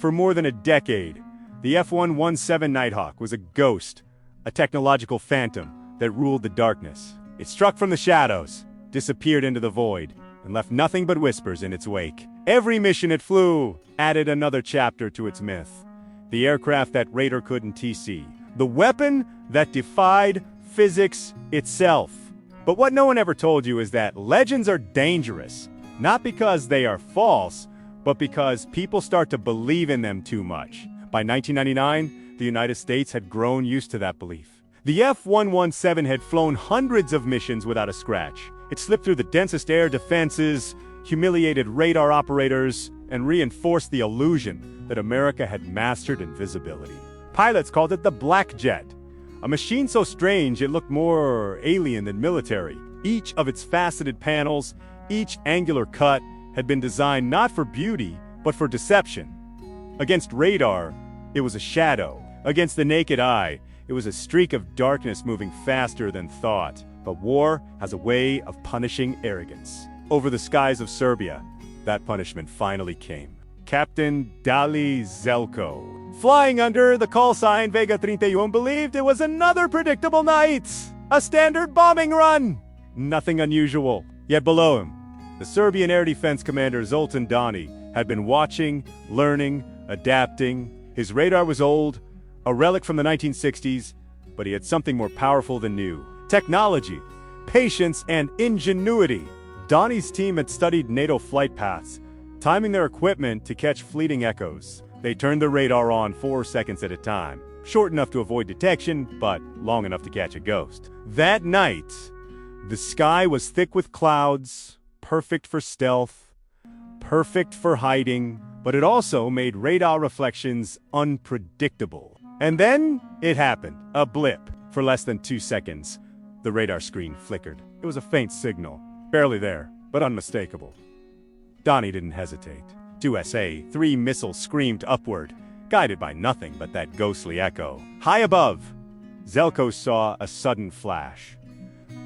For more than a decade, the F-117 Nighthawk was a ghost, a technological phantom that ruled the darkness. It struck from the shadows, disappeared into the void, and left nothing but whispers in its wake. Every mission it flew added another chapter to its myth. The aircraft that radar couldn't TC. The weapon that defied physics itself. But what no one ever told you is that legends are dangerous, not because they are false, but because people start to believe in them too much. By 1999, the United States had grown used to that belief. The F-117 had flown hundreds of missions without a scratch. It slipped through the densest air defenses, humiliated radar operators, and reinforced the illusion that America had mastered invisibility. Pilots called it the Black Jet, a machine so strange it looked more alien than military. Each of its faceted panels, each angular cut, had been designed not for beauty, but for deception. Against radar, it was a shadow. Against the naked eye, it was a streak of darkness moving faster than thought. But war has a way of punishing arrogance. Over the skies of Serbia, that punishment finally came. Captain Dali Zelko, flying under the call sign Vega 31, believed it was another predictable night, a standard bombing run. Nothing unusual. Yet below him, the Serbian air defense commander Zoltan Dani had been watching, learning, adapting. His radar was old, a relic from the 1960s, but he had something more powerful than new. Technology, patience, and ingenuity. Donnie's team had studied NATO flight paths, timing their equipment to catch fleeting echoes. They turned the radar on 4 seconds at a time, short enough to avoid detection, but long enough to catch a ghost. That night, the sky was thick with clouds, perfect for stealth, perfect for hiding, but it also made radar reflections unpredictable. And then it happened, a blip. For less than 2 seconds, the radar screen flickered. It was a faint signal, barely there, but unmistakable. Donnie didn't hesitate. 2SA, 3 missiles screamed upward, guided by nothing but that ghostly echo. High above, Zelko saw a sudden flash.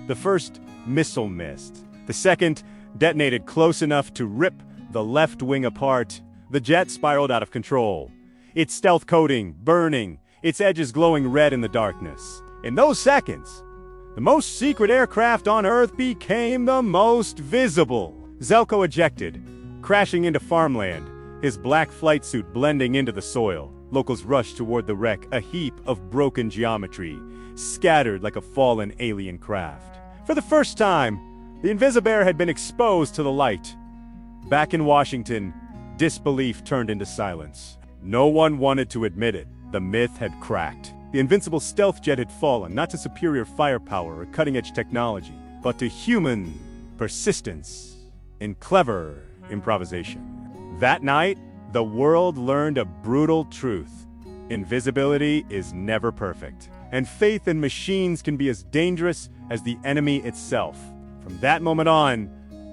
The first missile missed. The second detonated close enough to rip the left wing apart. The jet spiraled out of control, its stealth coating burning, its edges glowing red in the darkness. In those seconds, the most secret aircraft on Earth became the most visible. Zelko ejected, crashing into farmland, his black flight suit blending into the soil. Locals rushed toward the wreck, a heap of broken geometry, scattered like a fallen alien craft. For the first time, the Invisibear had been exposed to the light. Back in Washington, disbelief turned into silence. No one wanted to admit it. The myth had cracked. The invincible stealth jet had fallen, not to superior firepower or cutting-edge technology, but to human persistence and clever improvisation. That night, the world learned a brutal truth. Invisibility is never perfect, and faith in machines can be as dangerous as the enemy itself. From that moment on,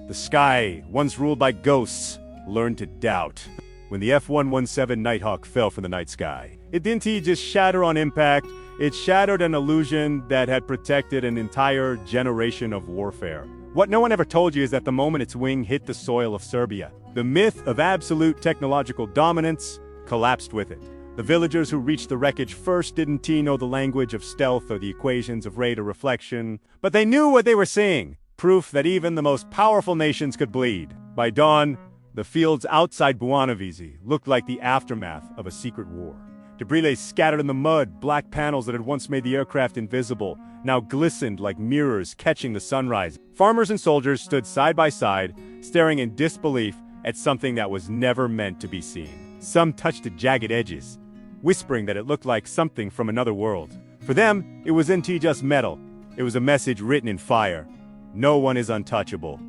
the sky, once ruled by ghosts, learned to doubt. When the F-117 Nighthawk fell from the night sky, it didn't just shatter on impact, it shattered an illusion that had protected an entire generation of warfare. What no one ever told you is that the moment its wing hit the soil of Serbia, the myth of absolute technological dominance collapsed with it. The villagers who reached the wreckage first didn't know the language of stealth or the equations of radar reflection, but they knew what they were seeing, proof that even the most powerful nations could bleed. By dawn, the fields outside Buonavizi looked like the aftermath of a secret war. Debris lay scattered in the mud. Black panels that had once made the aircraft invisible now glistened like mirrors catching the sunrise. Farmers and soldiers stood side by side, staring in disbelief at something that was never meant to be seen. Some touched the jagged edges, whispering that it looked like something from another world. For them, it wasn't just metal. It was a message written in fire. No one is untouchable.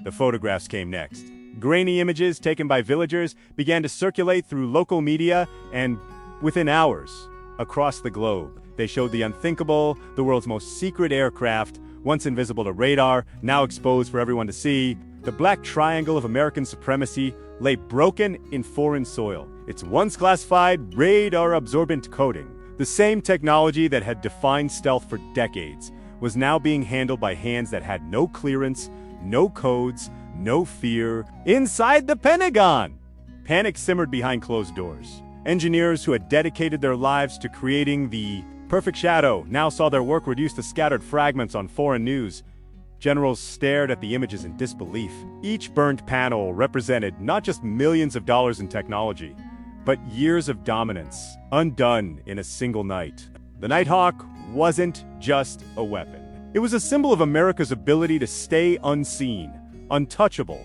The photographs came next. Grainy images taken by villagers began to circulate through local media, and within hours, across the globe, they showed the unthinkable, the world's most secret aircraft, once invisible to radar, now exposed for everyone to see. The black triangle of American supremacy lay broken in foreign soil, its once classified radar-absorbent coating. The same technology that had defined stealth for decades was now being handled by hands that had no clearance, no codes, no fear. Inside the Pentagon, panic simmered behind closed doors. Engineers who had dedicated their lives to creating the perfect shadow now saw their work reduced to scattered fragments on foreign news. Generals stared at the images in disbelief. Each burnt panel represented not just millions of dollars in technology, but years of dominance, undone in a single night. The Nighthawk wasn't just a weapon. It was a symbol of America's ability to stay unseen, untouchable,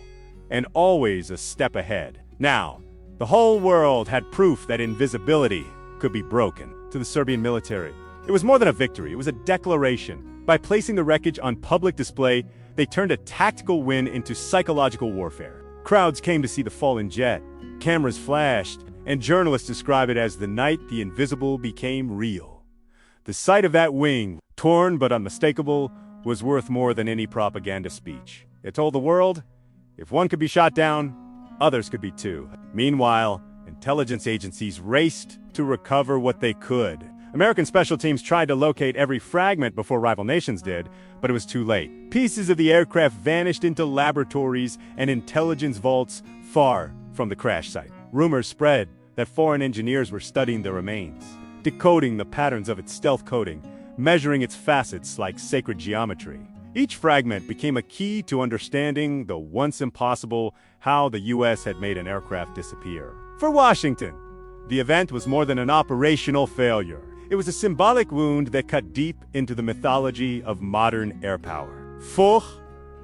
and always a step ahead. Now, the whole world had proof that invisibility could be broken. To the Serbian military, it was more than a victory, it was a declaration. By placing the wreckage on public display, they turned a tactical win into psychological warfare. Crowds came to see the fallen jet, cameras flashed, and journalists describe it as the night the invisible became real. The sight of that wing, torn but unmistakable, was worth more than any propaganda speech. It told the world, if one could be shot down, others could be too. Meanwhile, intelligence agencies raced to recover what they could. American special teams tried to locate every fragment before rival nations did, but it was too late. Pieces of the aircraft vanished into laboratories and intelligence vaults far from the crash site. Rumors spread that foreign engineers were studying the remains, decoding the patterns of its stealth coating, measuring its facets like sacred geometry. Each fragment became a key to understanding the once impossible how the U.S. had made an aircraft disappear. For Washington, the event was more than an operational failure. It was a symbolic wound that cut deep into the mythology of modern air power. For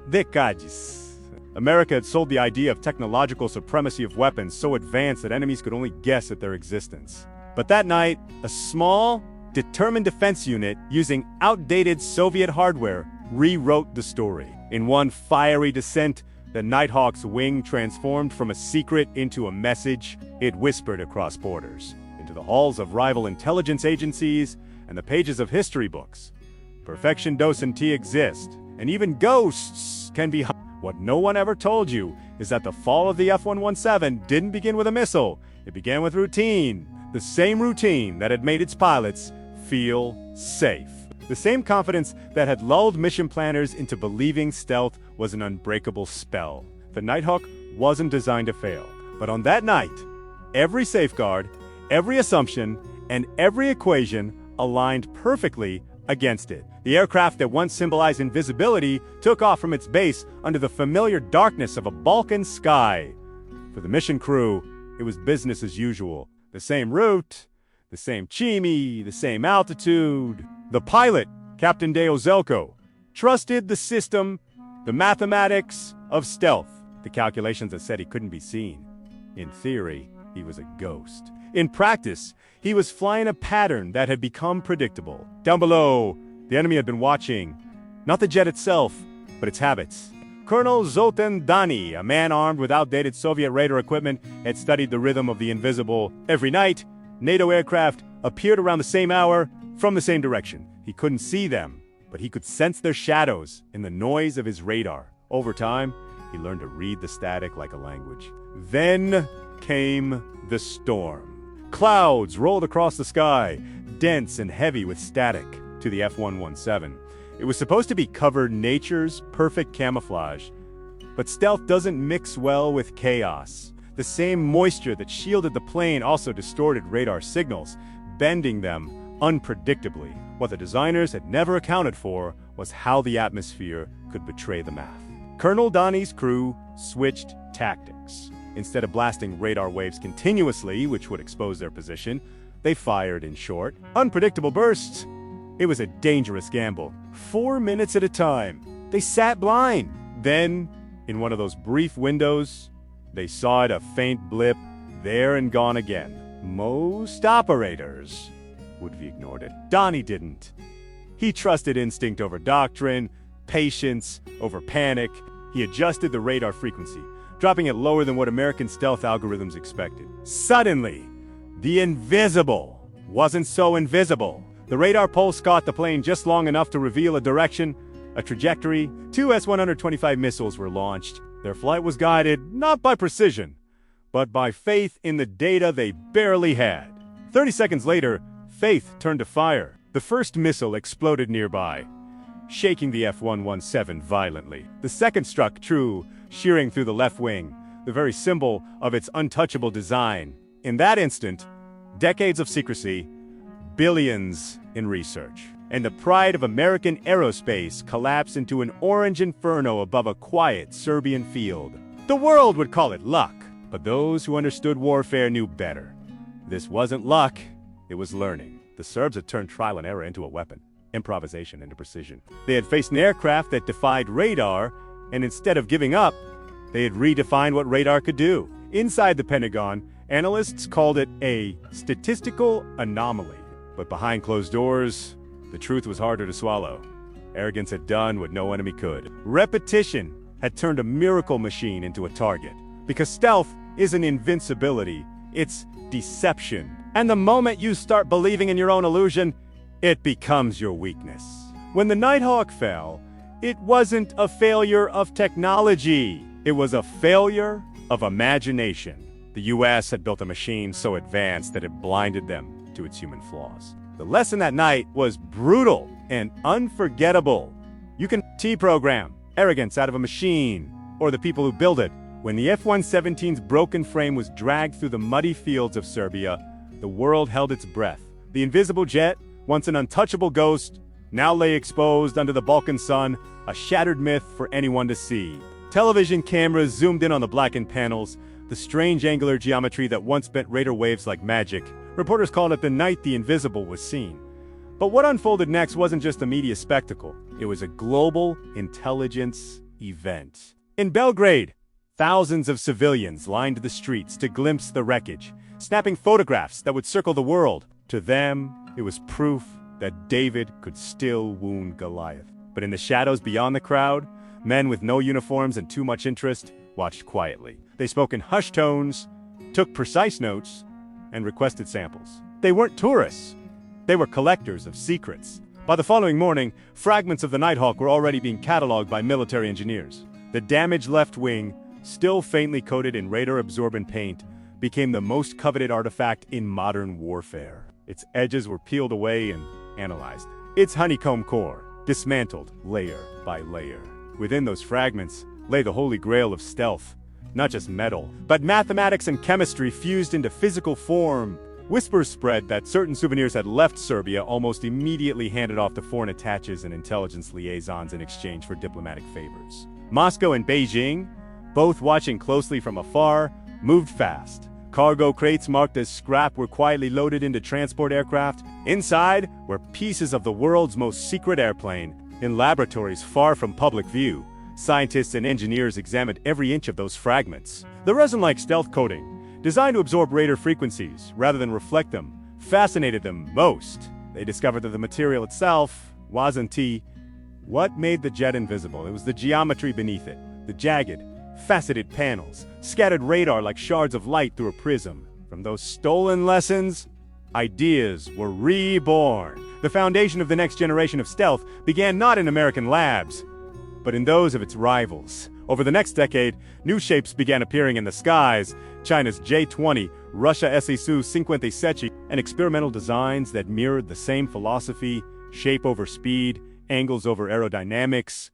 decades, America had sold the idea of technological supremacy of weapons so advanced that enemies could only guess at their existence. But that night, a small, determined defense unit using outdated Soviet hardware rewrote the story. In one fiery descent, the Nighthawk's wing transformed from a secret into a message. It whispered across borders, into the halls of rival intelligence agencies and the pages of history books. Perfection doesn't exist, and even ghosts can be. What no one ever told you is that the fall of the F-117 didn't begin with a missile. It began with routine, the same routine that had made its pilots feel safe. The same confidence that had lulled mission planners into believing stealth was an unbreakable spell. The Nighthawk wasn't designed to fail. But on that night, every safeguard, every assumption, and every equation aligned perfectly against it. The aircraft that once symbolized invisibility took off from its base under the familiar darkness of a Balkan sky. For the mission crew, it was business as usual. The same route, the same chimney, the same altitude. The pilot, Captain Deo Zelko, trusted the system, the mathematics of stealth, the calculations that said he couldn't be seen. In theory, he was a ghost. In practice, he was flying a pattern that had become predictable. Down below, the enemy had been watching, not the jet itself, but its habits. Colonel Zoltan Dani, a man armed with outdated Soviet radar equipment, had studied the rhythm of the invisible. Every night, NATO aircraft appeared around the same hour, from the same direction. He couldn't see them, but he could sense their shadows in the noise of his radar. Over time, he learned to read the static like a language. Then came the storm. Clouds rolled across the sky, dense and heavy with static. To the F-117, it was supposed to be cover nature's perfect camouflage. But stealth doesn't mix well with chaos. The same moisture that shielded the plane also distorted radar signals, bending them unpredictably. What the designers had never accounted for was how the atmosphere could betray the math. Colonel Donnie's crew switched tactics. Instead of blasting radar waves continuously, which would expose their position, they fired in short, unpredictable bursts. It was a dangerous gamble. 4 minutes at a time. They sat blind. Then, in one of those brief windows, they saw it, a faint blip, there and gone again. Most operators would have ignored it. Donnie didn't. He trusted instinct over doctrine, patience over panic. He adjusted the radar frequency, dropping it lower than what American stealth algorithms expected. Suddenly, the invisible wasn't so invisible. The radar pulse caught the plane just long enough to reveal a direction, a trajectory. 2 S-125 missiles were launched. Their flight was guided not by precision, but by faith in the data they barely had. 30 seconds later, faith turned to fire. The first missile exploded nearby, shaking the F-117 violently. The second struck true, shearing through the left wing, the very symbol of its untouchable design. In that instant, Decades of secrecy, billions in research, and the pride of American aerospace collapsed into an orange inferno above a quiet Serbian field. The world would call it luck, but those who understood warfare knew better. This wasn't luck, it was learning. The Serbs had turned trial and error into a weapon, improvisation into precision. They had faced an aircraft that defied radar, and instead of giving up, they had redefined what radar could do. Inside the Pentagon, analysts called it a statistical anomaly. But behind closed doors, the truth was harder to swallow. Arrogance had done what no enemy could. Repetition had turned a miracle machine into a target. Because stealth isn't invincibility, it's deception. And the moment you start believing in your own illusion, it becomes your weakness. When the Nighthawk fell, it wasn't a failure of technology. It was a failure of imagination. The US had built a machine so advanced that it blinded them to its human flaws. The lesson that night was brutal and unforgettable. You can T-program arrogance out of a machine, or the people who build it. When the F-117's broken frame was dragged through the muddy fields of Serbia, the world held its breath. The invisible jet, once an untouchable ghost, now lay exposed under the Balkan sun, a shattered myth for anyone to see. Television cameras zoomed in on the blackened panels, the strange angular geometry that once bent radar waves like magic. Reporters called it the night the invisible was seen. But what unfolded next wasn't just a media spectacle. It was a global intelligence event. In Belgrade, thousands of civilians lined the streets to glimpse the wreckage, snapping photographs that would circle the world. To them, it was proof that David could still wound Goliath. But in the shadows beyond the crowd, men with no uniforms and too much interest watched quietly. They spoke in hushed tones, took precise notes, and requested samples. They weren't tourists. They were collectors of secrets. By the following morning, fragments of the Nighthawk were already being cataloged by military engineers. The damaged left wing, still faintly coated in radar-absorbent paint, became the most coveted artifact in modern warfare. Its edges were peeled away and analyzed. Its honeycomb core, dismantled layer by layer. Within those fragments lay the holy grail of stealth. Not just metal, but mathematics and chemistry fused into physical form. Whispers spread that certain souvenirs had left Serbia almost immediately handed off to foreign attaches and intelligence liaisons in exchange for diplomatic favors. Moscow and Beijing, both watching closely from afar, moved fast. Cargo crates marked as scrap were quietly loaded into transport aircraft. Inside were pieces of the world's most secret airplane. In laboratories far from public view, scientists and engineers examined every inch of those fragments. The resin-like stealth coating, designed to absorb radar frequencies rather than reflect them, fascinated them most. They discovered that the material itself wasn't what made the jet invisible. It was the geometry beneath it, the jagged, faceted panels, scattered radar like shards of light through a prism. From those stolen lessons, ideas were reborn. The foundation of the next generation of stealth began not in American labs, but in those of its rivals. Over the next decade, new shapes began appearing in the skies. China's J-20, Russia SU-57, and experimental designs that mirrored the same philosophy, shape over speed, angles over aerodynamics.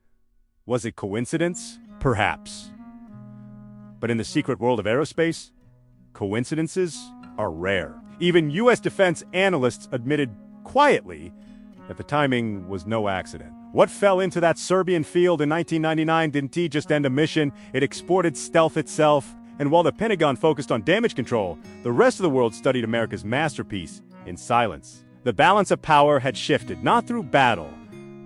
Was it coincidence? Perhaps. But in the secret world of aerospace, coincidences are rare. Even US defense analysts admitted quietly that the timing was no accident. What fell into that Serbian field in 1999 didn't just end a mission, it exported stealth itself. And while the Pentagon focused on damage control, the rest of the world studied America's masterpiece in silence. The balance of power had shifted, not through battle,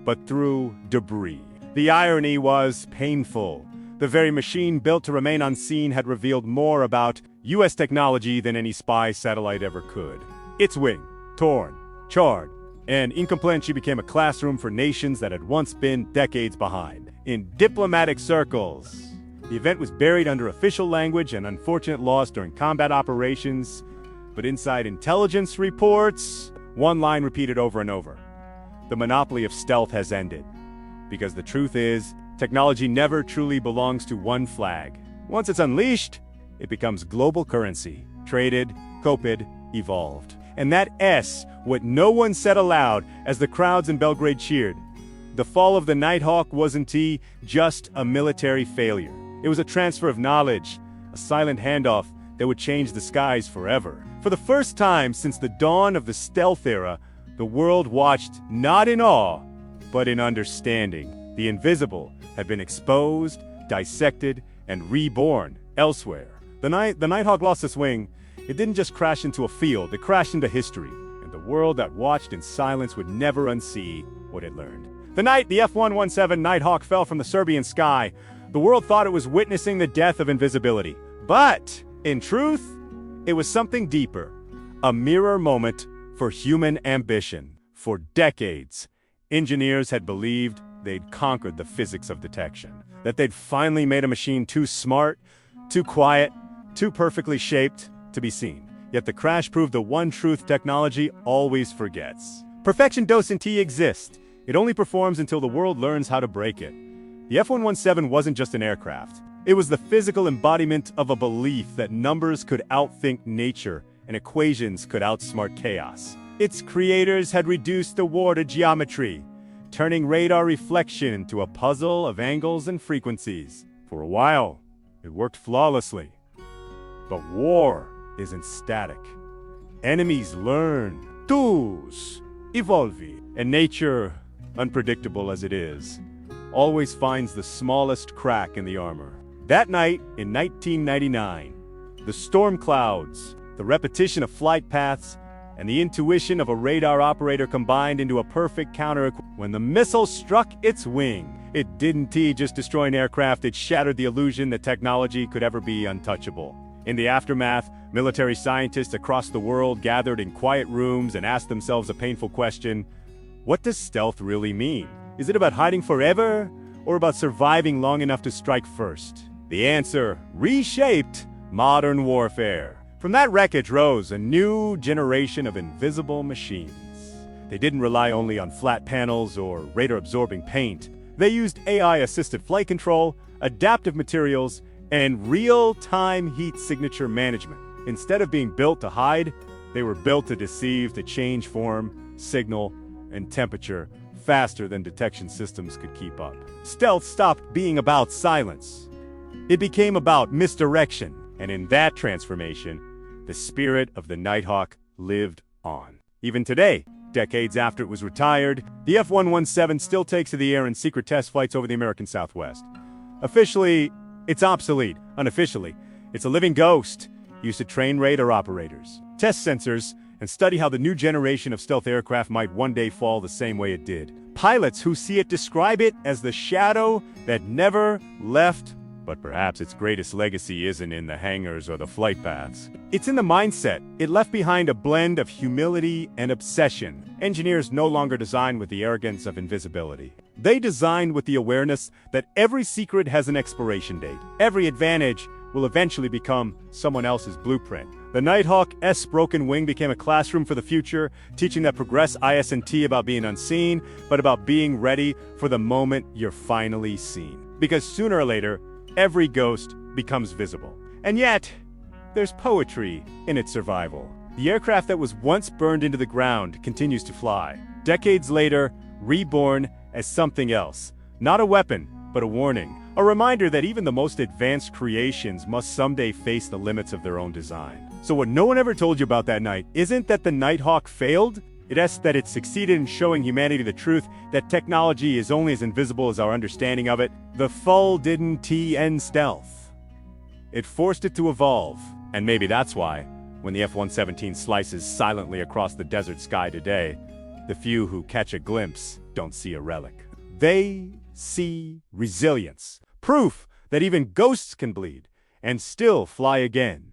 but through debris. The irony was painful. The very machine built to remain unseen had revealed more about US technology than any spy satellite ever could. Its wing, torn, charred, and incomplete, she became a classroom for nations that had once been decades behind. In diplomatic circles, the event was buried under official language and unfortunate loss during combat operations, but inside intelligence reports, one line repeated over and over: the monopoly of stealth has ended. Because the truth is, technology never truly belongs to one flag. Once it's unleashed, it becomes global currency, traded, copied, evolved. And that S, what no one said aloud as the crowds in Belgrade cheered. The fall of the Nighthawk wasn't just a military failure. It was a transfer of knowledge, a silent handoff that would change the skies forever. For the first time since the dawn of the stealth era, the world watched not in awe, but in understanding. The invisible had been exposed, dissected, and reborn elsewhere. The Nighthawk lost its wing. It didn't just crash into a field, it crashed into history. And the world that watched in silence would never unsee what it learned. The night the F-117 Nighthawk fell from the Serbian sky, the world thought it was witnessing the death of invisibility. But, in truth, it was something deeper. A mirror moment for human ambition. For decades, engineers had believed they'd conquered the physics of detection. That they'd finally made a machine too smart, too quiet, too perfectly shaped to be seen. Yet the crash proved the one truth technology always forgets. Perfection doesn't exist. It only performs until the world learns how to break it. The F-117 wasn't just an aircraft. It was the physical embodiment of a belief that numbers could outthink nature and equations could outsmart chaos. Its creators had reduced the war to geometry, turning radar reflection into a puzzle of angles and frequencies. For a while, it worked flawlessly. But war isn't static. Enemies learn, tools evolve, and nature, unpredictable as it is, always finds the smallest crack in the armor. That night in 1999, the storm clouds, the repetition of flight paths, and the intuition of a radar operator combined into a perfect counter. When the missile struck its wing, it didn't just destroy an aircraft, it shattered the illusion that technology could ever be untouchable. In the aftermath, military scientists across the world gathered in quiet rooms and asked themselves a painful question: what does stealth really mean? Is it about hiding forever, or about surviving long enough to strike first? The answer: reshaped modern warfare. From that wreckage rose a new generation of invisible machines. They didn't rely only on flat panels or radar-absorbing paint. They used AI-assisted flight control, adaptive materials, and real-time heat signature management. Instead of being built to hide, they were built to deceive, to change form, signal, and temperature faster than detection systems could keep up. Stealth stopped being about silence. It became about misdirection, and in that transformation, the spirit of the Nighthawk lived on. Even today, decades after it was retired, the F-117 still takes to the air in secret test flights over the American Southwest. Officially, it's obsolete. Unofficially, it's a living ghost used to train radar operators, test sensors, and study how the new generation of stealth aircraft might one day fall the same way it did. Pilots who see it describe it as the shadow that never left. But perhaps its greatest legacy isn't in the hangars or the flight paths. It's in the mindset. It left behind a blend of humility and obsession. Engineers no longer design with the arrogance of invisibility. They designed with the awareness that every secret has an expiration date. Every advantage will eventually become someone else's blueprint. The Nighthawk's broken wing became a classroom for the future, teaching that progress isn't about being unseen, but about being ready for the moment you're finally seen. Because sooner or later, every ghost becomes visible. And yet, there's poetry in its survival. The aircraft that was once burned into the ground continues to fly. Decades later, reborn as something else. Not a weapon, but a warning. A reminder that even the most advanced creations must someday face the limits of their own design. So what no one ever told you about that night isn't that the Nighthawk failed. It's that it succeeded in showing humanity the truth that technology is only as invisible as our understanding of it. The fall didn't end stealth. It forced it to evolve. And maybe that's why, when the F-117 slices silently across the desert sky today, the few who catch a glimpse don't see a relic. They see resilience. Proof that even ghosts can bleed and still fly again.